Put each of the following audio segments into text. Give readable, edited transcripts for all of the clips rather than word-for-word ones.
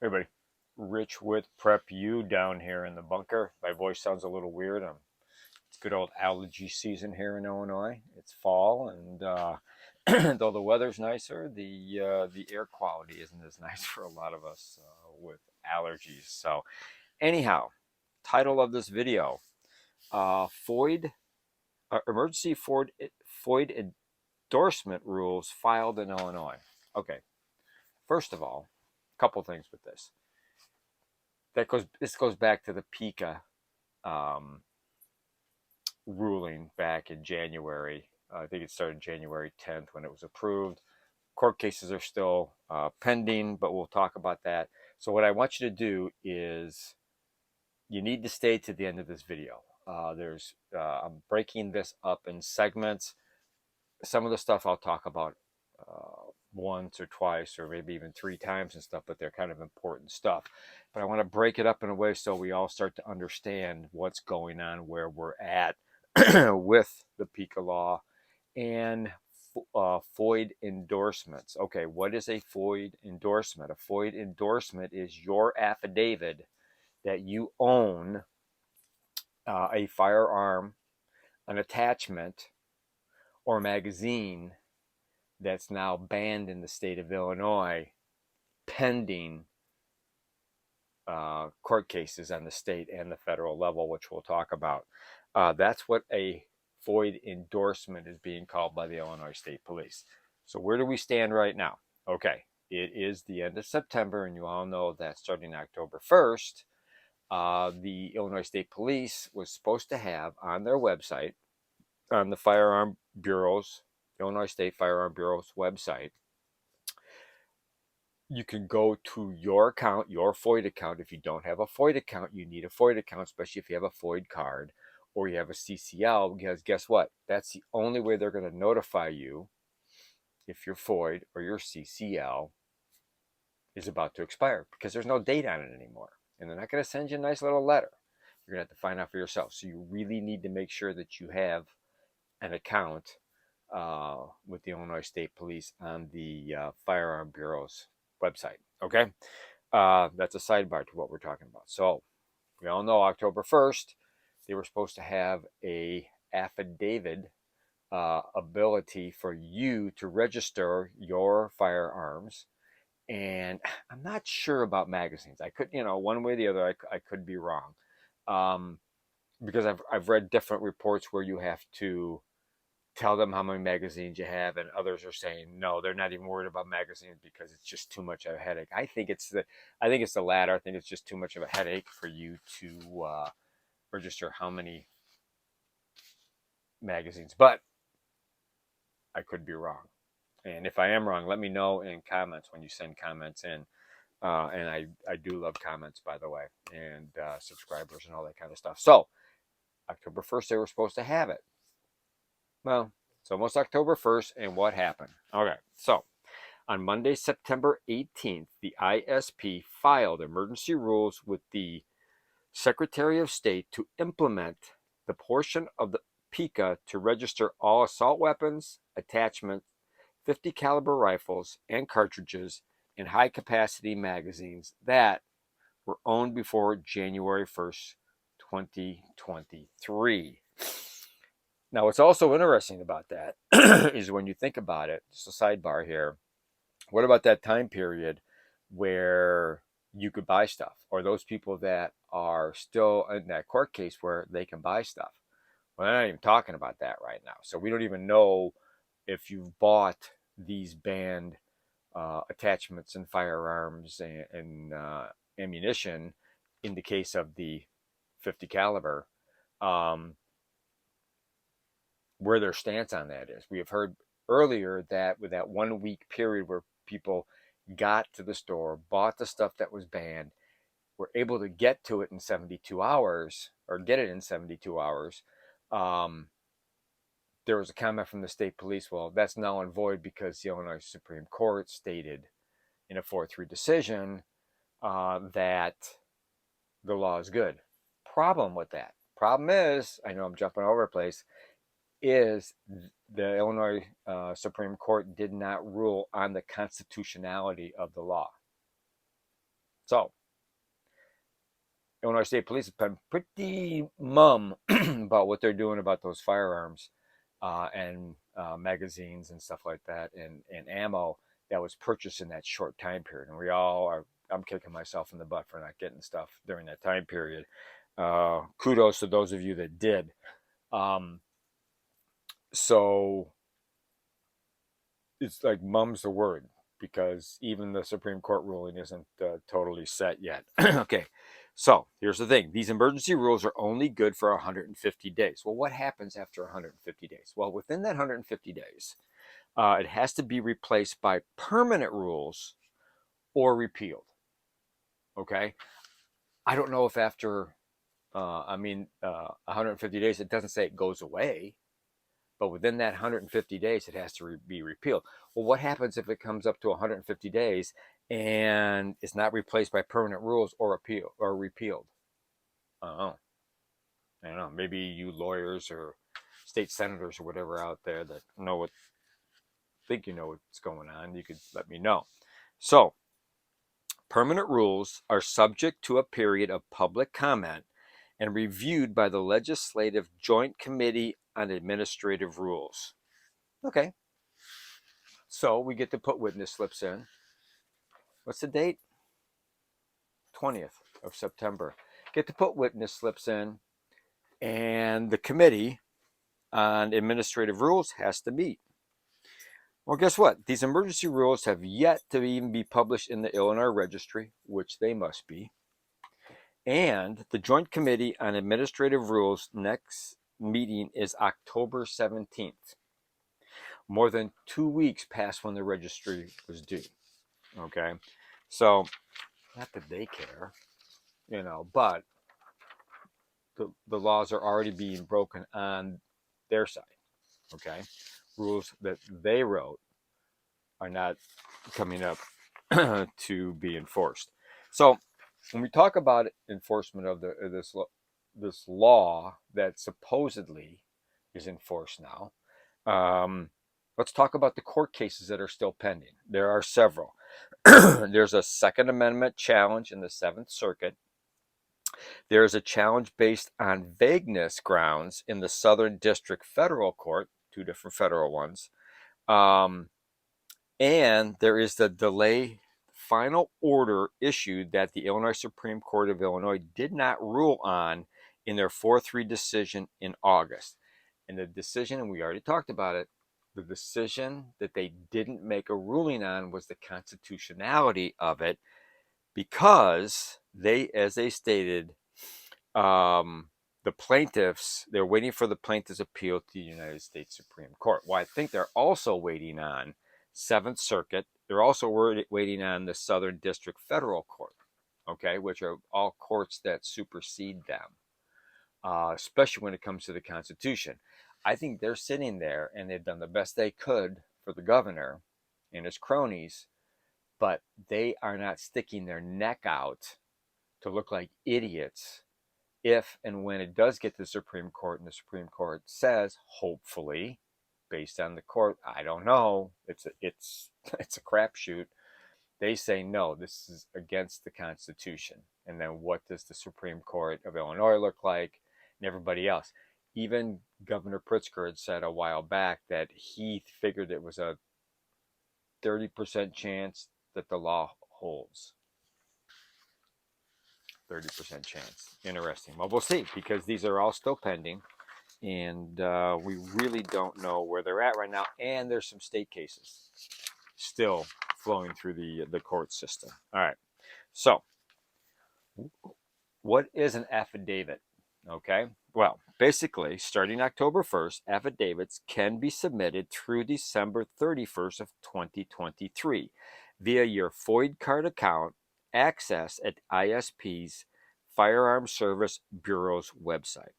Everybody, Rich with Prep U down here in the bunker. My voice sounds a little weird. It's good old allergy season here in Illinois. It's fall, and though the weather's nicer, the air quality isn't as nice for a lot of us with allergies. So, anyhow, title of this video: FOID Emergency FOID Endorsement Rules filed in Illinois. Okay, first of all, a couple things with this. This goes back to the PICA um, ruling back in January. I think it started January 10th when it was approved. Court cases are still pending, but we'll talk about that. So what I want you to do is you need to stay to the end of this video. I'm breaking this up in segments. Some of the stuff I'll talk about once or twice or maybe even three times and stuff, but they're kind of important stuff. But I want to break it up in a way so we all start to understand what's going on, where we're at with the PICA law and FOID endorsements. Okay, what is a FOID endorsement? A FOID endorsement is your affidavit that you own a firearm, an attachment, or magazine that's now banned in the state of Illinois pending court cases on the state and the federal level, which we'll talk about. That's what a FOID endorsement is being called by the Illinois State Police. So where do we stand right now? Okay, it is the end of September, and you all know that starting October 1st, the Illinois State Police was supposed to have on their website, on the Firearm Bureau's, Illinois State Firearm Bureau's website, you can go to your account, your FOID account. If you don't have a FOID account, you need a FOID account, especially if you have a FOID card or you have a CCL, because guess what? That's the only way they're going to notify you if your FOID or your CCL is about to expire, because there's no date on it anymore. And they're not going to send you a nice little letter. You're going to have to find out for yourself. So you really need to make sure that you have an account with the Illinois State Police on the Firearm Bureau's website. Okay, that's a sidebar to what we're talking about. So we all know October 1st, they were supposed to have a affidavit ability for you to register your firearms. And I'm not sure about magazines. I could, one way or the other, I could be wrong, because I've read different reports where you have to tell them how many magazines you have, and others are saying no, they're not even worried about magazines because it's just too much of a headache. I think it's the latter. I think it's just too much of a headache for you to register how many magazines, but I could be wrong. And if I am wrong, let me know in comments when you send comments in. And I do love comments, by the way, and subscribers and all that kind of stuff. So October 1st, they were supposed to have it. Well, it's almost October 1st, and what happened? Okay, so on Monday, September 18th, the ISP filed emergency rules with the Secretary of State to implement the portion of the PICA to register all assault weapons, attachments, 50 caliber rifles, and cartridges in high capacity magazines that were owned before January 1st, 2023. Now, what's also interesting about that is when you think about it, just a sidebar here, what about that time period where you could buy stuff, or those people that are still in that court case where they can buy stuff? Well, I'm not even talking about that right now. So we don't even know if you've bought these banned attachments and firearms and ammunition in the case of the 50 caliber. Where their stance on that is. We have heard earlier that with that 1 week period where people got to the store, bought the stuff that was banned, were able to get to it in 72 hours or get it in 72 hours. There was a comment from the state police, well, that's null and void because the Illinois Supreme Court stated in a 4-3 decision that the law is good. Problem with that. Problem is, I know I'm jumping all over the place, is the Illinois Supreme Court did not rule on the constitutionality of the law. So, Illinois State Police have been pretty mum about what they're doing about those firearms and magazines and stuff like that, and ammo that was purchased in that short time period. And we all are, I'm kicking myself in the butt for not getting stuff during that time period. Kudos to those of you that did. Um, so it's like mum's the word, because even the Supreme Court ruling isn't totally set yet. Okay, so here's the thing. These emergency rules are only good for 150 days. Well, what happens after 150 days? Well, within that 150 days, it has to be replaced by permanent rules or repealed. Okay, I don't know if after, 150 days, it doesn't say it goes away. But within that 150 days, it has to be repealed. Well, what happens if it comes up to 150 days and it's not replaced by permanent rules or repealed? I don't know. I don't know. Maybe you lawyers or state senators or whatever out there that think you know what's going on, you could let me know. So, permanent rules are subject to a period of public comment and reviewed by the Legislative Joint Committee on Administrative Rules. Okay, so we get to put witness slips in. What's the date? 20th of September. Get to put witness slips in, and the Committee on Administrative Rules has to meet. Well, guess what? These emergency rules have yet to even be published in the Illinois Registry, which they must be. And the Joint Committee on Administrative Rules next meeting is October 17th. More than 2 weeks past when the registry was due. Okay, so not that they care, but the laws are already being broken on their side. Okay, rules that they wrote are not coming up to be enforced. So when we talk about enforcement of this law that supposedly is enforced now, let's talk about the court cases that are still pending. There are several. There's a Second Amendment challenge in the Seventh Circuit. There is a challenge based on vagueness grounds in the Southern District Federal Court, two different federal ones. And there is the delay final order issued that the Illinois Supreme Court of Illinois did not rule on in their 4-3 decision in August. And the decision, and we already talked about it, the decision that they didn't make a ruling on was the constitutionality of it, because they, as they stated, the plaintiffs, they're waiting for the plaintiffs' appeal to the United States Supreme Court. Well, I think they're also waiting on Seventh Circuit. They're also waiting on the Southern District Federal Court, okay, which are all courts that supersede them, especially when it comes to the Constitution. I think they're sitting there and they've done the best they could for the governor and his cronies, but they are not sticking their neck out to look like idiots if and when it does get to the Supreme Court and the Supreme Court says, hopefully, based on the court, I don't know, it's a crapshoot. They say no, this is against the Constitution. And then what does the Supreme Court of Illinois look like, and everybody else? Even Governor Pritzker had said a while back that he figured it was a 30% chance that the law holds. 30% chance. Interesting. Well, we'll see, because these are all still pending, and we really don't know where they're at right now. And there's some state cases still flowing through the court system. All right. So, what is an affidavit? Okay. Well, basically, starting October 1st, affidavits can be submitted through December 31st of 2023 via your FOID card account access at ISP's Firearm Service Bureau's website.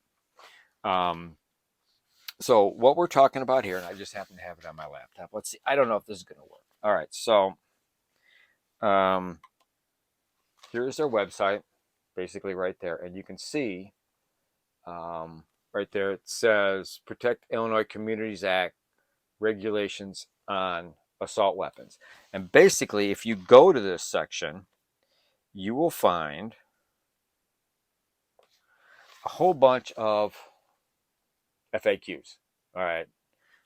So what we're talking about here, and I just happen to have it on my laptop. Let's see. I don't know if this is going to work. All right. So here's their website, basically right there. And you can see right there, it says Protect Illinois Communities Act regulations on assault weapons. And basically, if you go to this section, you will find a whole bunch of FAQs. All right.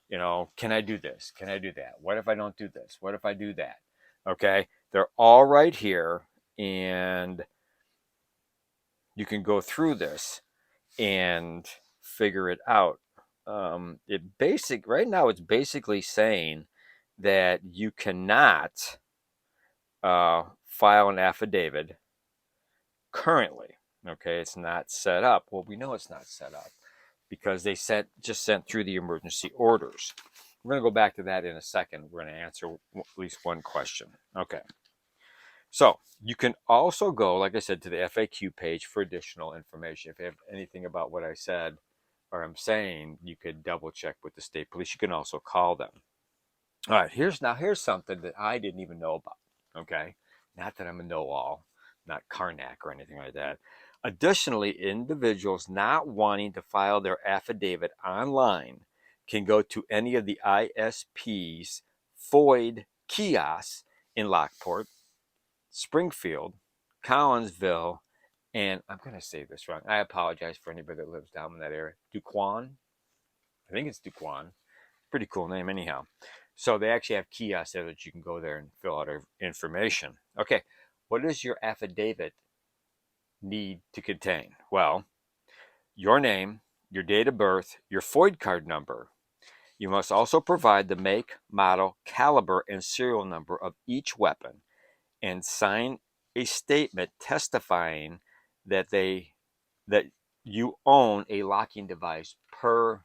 You know, can I do this? Can I do that? What if I don't do this? What if I do that? Okay. They're all right here. And you can go through this and figure it out. Right now, it's basically saying that you cannot file an affidavit currently. Okay, it's not set up. Well, we know it's not set up because they just sent through the emergency orders. We're going to go back to that in a second. We're going to answer at least one question. Okay. So you can also go, like I said, to the FAQ page for additional information. If you have anything about what I said or I'm saying, you could double check with the state police. You can also call them. All right, here's something that I didn't even know about. Okay, not that I'm a know-all, not Karnak or anything like that. Additionally, individuals not wanting to file their affidavit online can go to any of the ISP's FOID kiosks in Lockport, Springfield, Collinsville, and I'm going to say this wrong. I apologize for anybody that lives down in that area. Duquan? I think it's Duquan. Pretty cool name, anyhow. So they actually have kiosks there that you can go there and fill out information. Okay, what does your affidavit need to contain? Well, your name, your date of birth, your FOID card number. You must also provide the make, model, caliber, and serial number of each weapon and sign a statement testifying that that you own a locking device per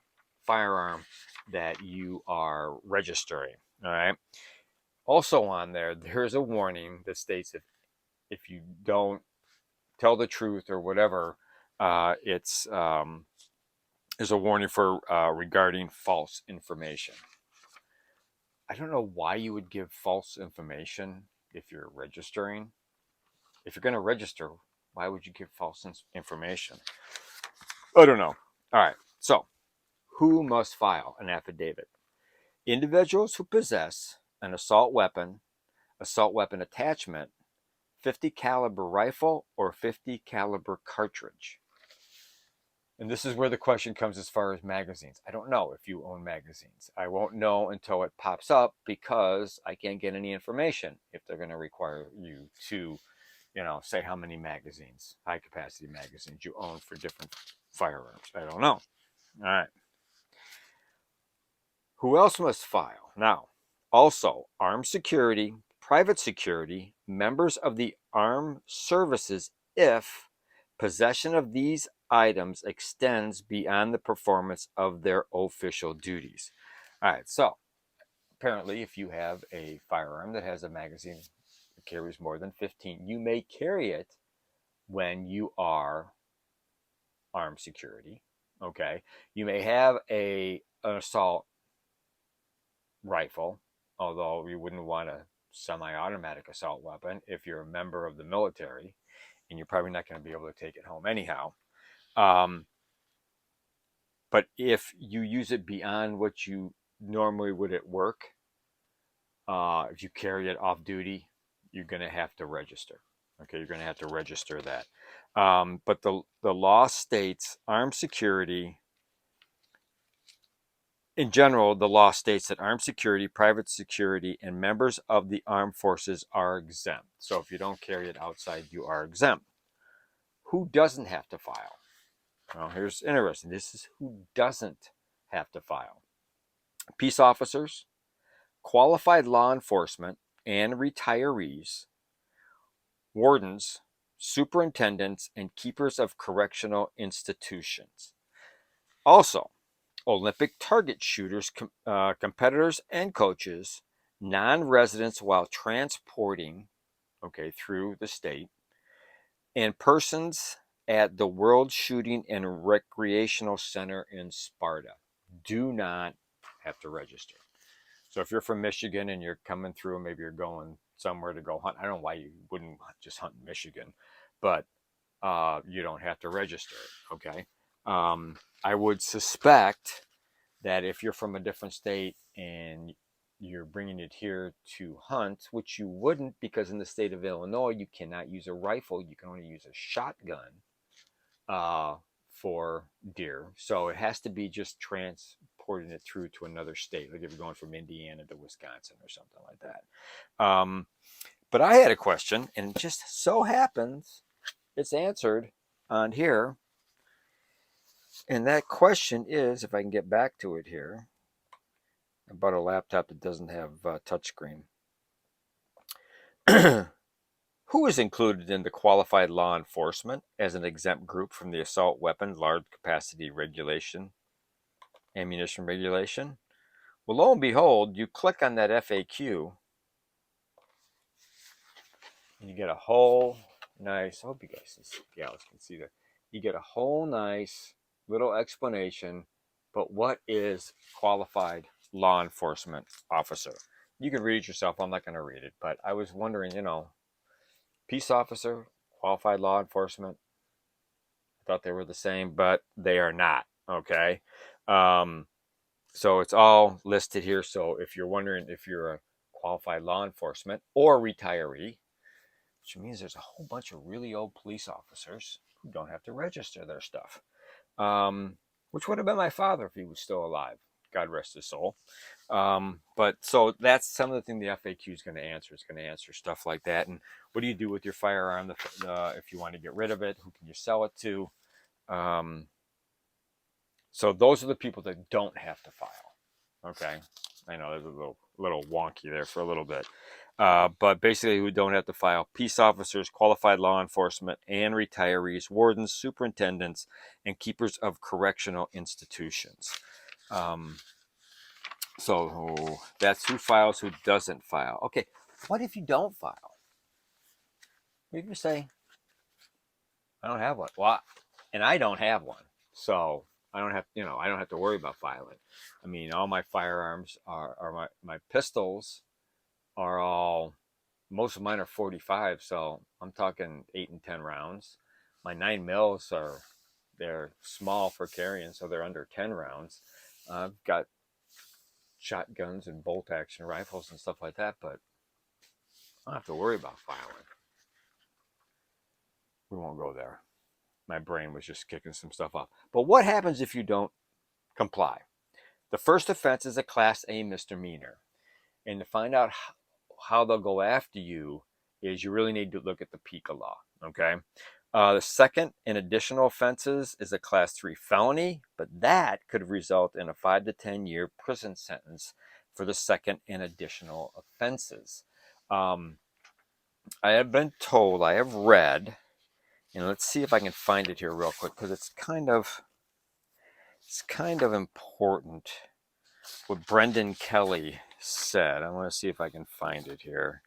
firearm that you are registering. All right. Also on there's a warning that states if you don't tell the truth or whatever, it's there's a warning for regarding false information. I don't know why you would give false information if you're registering. If you're going to register, why would you give false information? I don't know. All right. So, who must file an affidavit? Individuals who possess an assault weapon attachment, 50 caliber rifle, or 50 caliber cartridge. And this is where the question comes as far as magazines. I don't know if you own magazines. I won't know until it pops up because I can't get any information if they're going to require you to, say how many magazines, high capacity magazines you own for different firearms. I don't know. All right. Who else must file? Now, also armed security, private security, members of the armed services if possession of these items extends beyond the performance of their official duties. All right, so apparently if you have a firearm that has a magazine that carries more than 15, you may carry it when you are armed security. Okay, you may have an assault rifle, although you wouldn't want a semi-automatic assault weapon if you're a member of the military, and you're probably not going to be able to take it home anyhow. But if you use it beyond what you normally would at work, if you carry it off duty, you're going to have to register. Okay, you're going to have to register that. But the law states armed security. In general, the law states that armed security, private security, and members of the armed forces are exempt. So if you don't carry it outside, you are exempt. Who doesn't have to file? Well, here's interesting. This is who doesn't have to file. Peace officers, qualified law enforcement and retirees, wardens, superintendents, and keepers of correctional institutions. Also, Olympic target shooters, competitors, and coaches, non-residents while transporting, through the state, and persons at the World Shooting and Recreational Center in Sparta do not have to register. So if you're from Michigan and you're coming through, maybe you're going somewhere to go hunt. I don't know why you wouldn't just hunt in Michigan, but you don't have to register it, okay? I would suspect that if you're from a different state and you're bringing it here to hunt, which you wouldn't, because in the state of Illinois, you cannot use a rifle. You can only use a shotgun uh, for deer. So it has to be just transporting it through to another state, like if you're going from Indiana to Wisconsin or something like that. But I had a question, and it just so happens it's answered on here. And that question is, if I can get back to it here, about a laptop that doesn't have touchscreen. Who is included in the qualified law enforcement as an exempt group from the assault weapon large capacity regulation, ammunition regulation? Well, lo and behold, you click on that FAQ and you get a whole nice, I hope you guys can see that. You get a whole nice little explanation, but what is qualified law enforcement officer? You can read it yourself. I'm not going to read it, but I was wondering, peace officer, qualified law enforcement. I thought they were the same, but they are not. Okay. So it's all listed here. So if you're wondering if you're a qualified law enforcement or retiree, which means there's a whole bunch of really old police officers who don't have to register their stuff, which would have been my father if he was still alive. God rest his soul. But so that's some of the thing the FAQ is going to answer. It's going to answer stuff like that. And what do you do with your firearm if you want to get rid of it? Who can you sell it to? So those are the people that don't have to file. Okay, I know there's a little wonky there for a little bit, but basically who don't have to file: peace officers, qualified law enforcement, and retirees, wardens, superintendents, and keepers of correctional institutions. So that's who files, who doesn't file. Okay, what if you don't file? What if you say, I don't have one? Well, and I don't have one, so I don't have to worry about filing. I mean, all my firearms are my pistols are all, most of mine are 45, so I'm talking 8 and 10 rounds. My 9 mils they're small for carrying, so they're under 10 rounds. I've got shotguns and bolt action rifles and stuff like that, but I don't have to worry about filing. We won't go there. My brain was just kicking some stuff off. But what happens if you don't comply? The first offense is a Class A misdemeanor. And to find out how they'll go after you is you really need to look at the PICA law, okay? The second and additional offenses is a Class 3 felony, but that could result in a 5 to 10 year prison sentence for the second and additional offenses. I have been told, I have read, and let's see if I can find it here real quick, because it's kind of important what Brendan Kelly said. I want to see if I can find it here.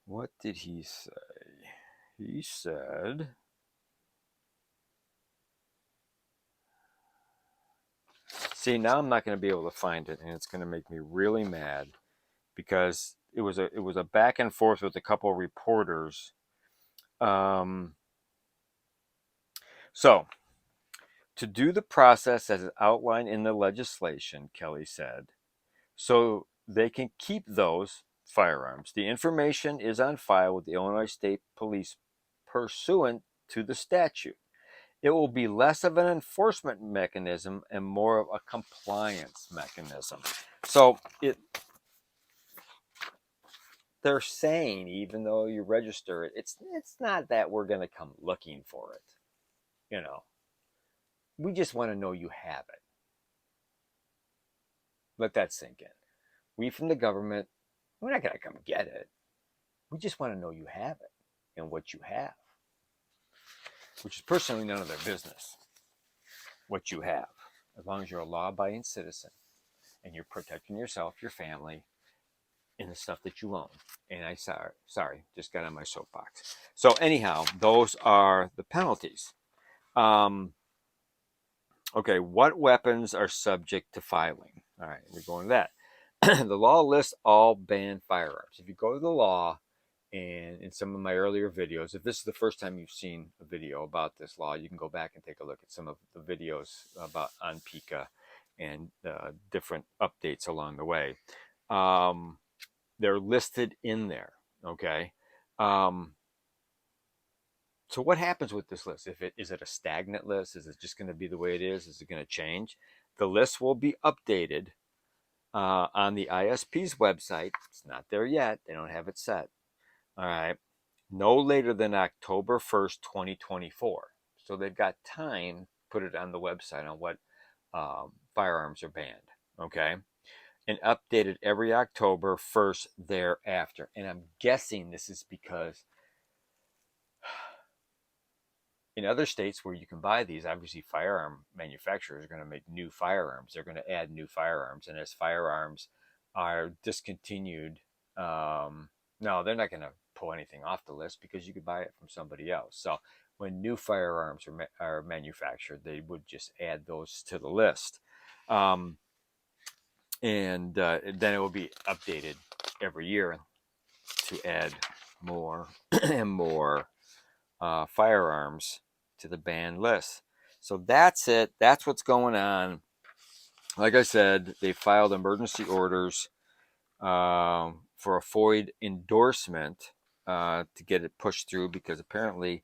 What did he say? He said, see, now I'm not going to be able to find it, and it's going to make me really mad, because it was a back and forth with a couple of reporters. So to do the process as outlined in the legislation, Kelly said, so they can keep those firearms. The information is on file with the Illinois State Police pursuant to the statute. It will be less of an enforcement mechanism and more of a compliance mechanism. So they're saying, even though you register it, it's not that we're going to come looking for it. We just want to know you have it. Let that sink in. We from the government, we're not going to come get it. We just want to know you have it and what you have, which is personally none of their business, what you have, as long as you're a law-abiding citizen and you're protecting yourself, your family, and the stuff that you own. And sorry, just got on my soapbox. So anyhow, those are the penalties. Okay, what weapons are subject to filing? All right, we're going to that. The law lists all banned firearms. If you go to the law, and in some of my earlier videos, if this is the first time you've seen a video about this law, you can go back and take a look at some of the videos on PICA. and different updates along the way. They're listed in there. Okay. Um, so what happens with this list? If it is it a stagnant list? Is it just going to be the way it is? Is it going to change? The list will be updated on the ISP's website. It's not there yet. They don't have it set. All right. No later than October 1st, 2024. So they've got time to put it on the website on what firearms are banned. Okay. And updated every October 1st thereafter. And I'm guessing this is because in other states where you can buy these, obviously firearm manufacturers are going to make new firearms. They're going to add new firearms. And as firearms are discontinued, no, they're not going to pull anything off the list because you could buy it from somebody else. So when new firearms are manufactured, they would just add those to the list. And then it will be updated every year to add more and more firearms to the banned list. So that's it. That's what's going on. Like I said, they filed emergency orders for a FOID endorsement to get it pushed through because apparently,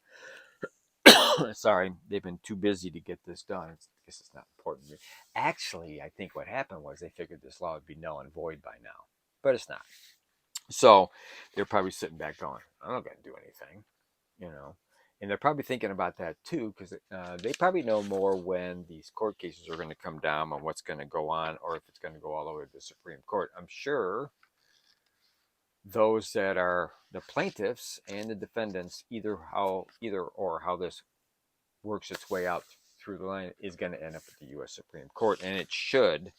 sorry, they've been too busy to get this done. I guess it's not important. Actually, I think what happened was they figured this law would be null and void by now, but it's not. So they're probably sitting back going, I'm not going to do anything, you know. And they're probably thinking about that too, because they probably know more when these court cases are going to come down on what's going to go on, or if it's going to go all the way to the Supreme Court. I'm sure those that are the plaintiffs and the defendants, either or how this works its way out through the line, is going to end up at the U.S. Supreme Court, and it should,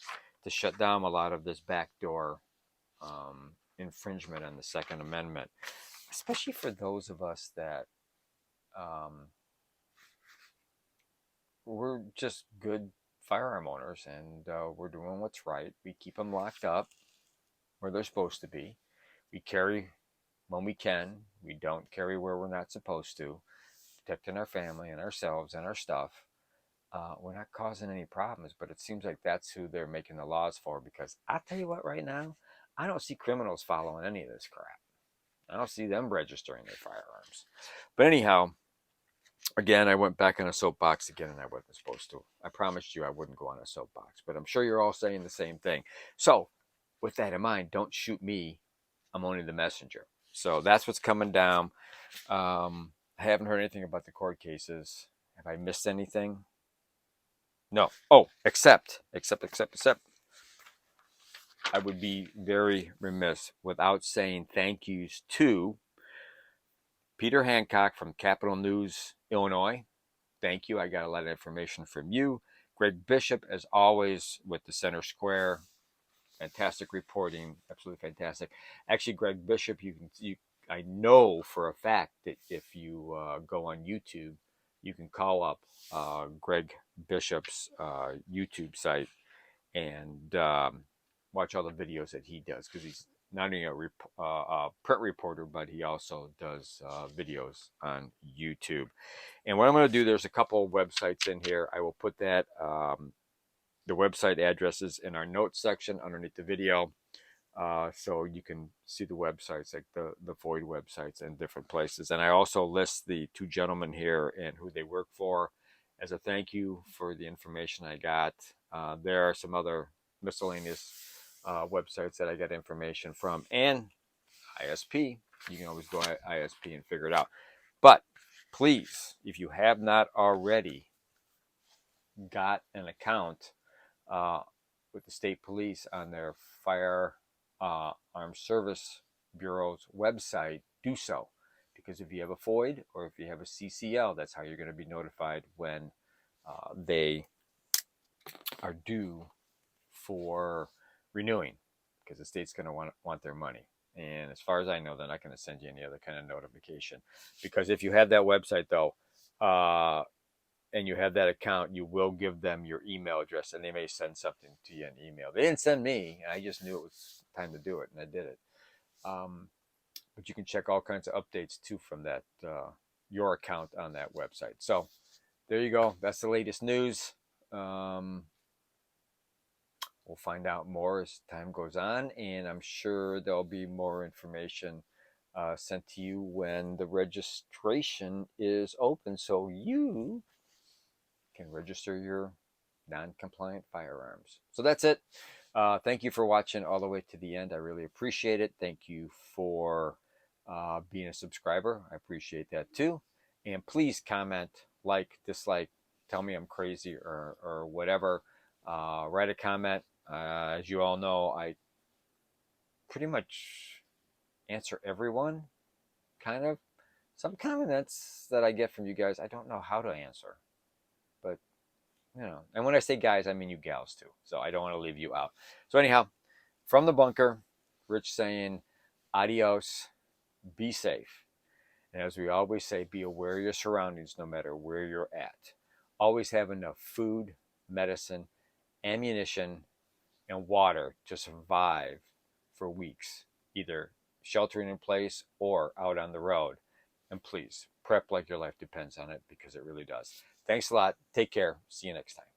to shut down a lot of this backdoor infringement on the Second Amendment, especially for those of us that we're just good firearm owners and we're doing what's right. We keep them locked up where they're supposed to be. We carry when we can. We don't carry where we're not supposed to, protecting our family and ourselves and our stuff. We're not causing any problems, but it seems like that's who they're making the laws for, because I'll tell you what, right now, I don't see criminals following any of this crap. I don't see them registering their firearms. But anyhow, again, I went back on a soapbox again, and I wasn't supposed to. I promised you I wouldn't go on a soapbox, but I'm sure you're all saying the same thing. So, with that in mind, don't shoot me. I'm only the messenger. So that's what's coming down. I haven't heard anything about the court cases. Have I missed anything? No. Oh, except. I would be very remiss without saying thank yous to Peter Hancock from Capital News, Illinois. Thank you. I got a lot of information from you. Greg Bishop, as always, with the Center Square. Fantastic reporting. Absolutely fantastic. Actually, Greg Bishop, I know for a fact that if you go on YouTube, you can call up Greg Bishop's YouTube site and watch all the videos that he does, because he's not only a print reporter, but he also does videos on YouTube. And what I'm going to do, there's a couple of websites in here. I will put that the website addresses in our notes section underneath the video, so you can see the websites, like the FOID websites and different places. And I also list the two gentlemen here and who they work for as a thank you for the information I got. There are some other miscellaneous websites that I got information from, and ISP. You can always go to ISP and figure it out. But please, if you have not already got an account with the state police on their Firearm Service Bureau's website, do so. Because if you have a FOID or if you have a CCL, that's how you're going to be notified when they are due for renewing, because the state's going to want their money. And as far as I know, they're not going to send you any other kind of notification. Because if you have that website, though, and you have that account, you will give them your email address, and they may send something to you in email. They didn't send me. I just knew it was time to do it, and I did it. But you can check all kinds of updates, too, from that your account on that website. So there you go. That's the latest news. we'll find out more as time goes on, and I'm sure there'll be more information sent to you when the registration is open, so you can register your non-compliant firearms. So that's it. Thank you for watching all the way to the end. I really appreciate it. Thank you for being a subscriber. I appreciate that too. And please comment, like, dislike, tell me I'm crazy or whatever. Write a comment. As you all know, I pretty much answer everyone, kind of. Some comments that I get from you guys, I don't know how to answer. But and when I say guys, I mean you gals too. So I don't want to leave you out. So anyhow, from the bunker, Rich saying adios, be safe. And as we always say, be aware of your surroundings no matter where you're at. Always have enough food, medicine, ammunition, and water to survive for weeks, either sheltering in place or out on the road. And please, prep like your life depends on it, because it really does. Thanks a lot. Take care. See you next time.